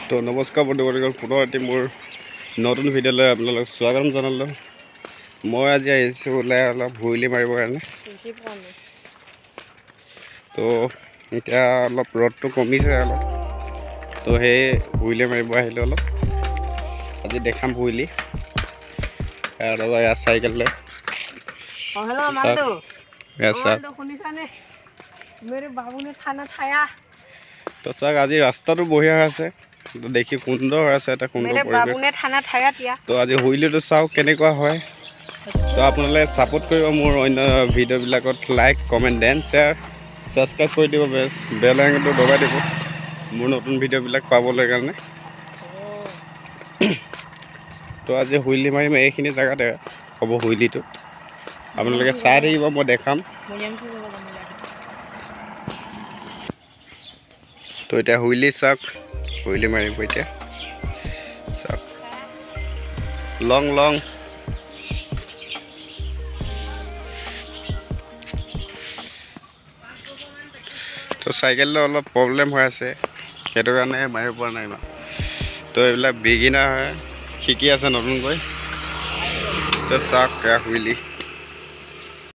তো নমস্কাৰ বন্ধুসকল, পুনৰ এটি মোৰ নতুন ভিডিঅ'লৈ আপোনালোকক স্বাগতম জনালোঁ। মই আজি আহিছোঁ ওলাই অলপ ভুইলি মাৰিবৰ কাৰণে। তো এতিয়া অলপ ৰ'দটো কমিছে অলপ, তো সেই ভুইলি মাৰিব আহিলোঁ অলপ। আজি দেখাম ভুইলি আৰু ইয়াৰ চাইকেল লৈ তো চাওক আজি ৰাস্তাটো বঢ়িয়া হৈ আছে, তো দেখি সুন্দৰ হৈ আছে, এটা সুন্দৰ পৰিৱেশ। তো আজি হুইলিটো চাওক কেনেকুৱা হয়। তো আপোনালোকে ছাপোৰ্ট কৰিব মোৰ অন্য ভিডিঅ'বিলাকত, like comment then share subscribe কৰি দিব, বেল আইকনটো দবাই দিব মোৰ নতুন ভিডিঅ'বিলাক পাবলৈ কাৰণে। তো আজি হুইলি মাৰিম এইখিনি জেগাতে হ'ব হুইলিটো, আপোনালোকে চাই থাকিব, মই দেখাম। তো এতিয়া হুইলি চাওক, হুইলি মাৰিব এতিয়া চাওক, লং লং। তো চাইকেলটো অলপ প্ৰব্লেম হৈ আছে, সেইটো কাৰণে মাৰিব পৰা নাই ইমান। তো এইবিলাক বিগিনাৰ হয়, শিকি আছে নতুনকৈ। তো চাওক হুইলি।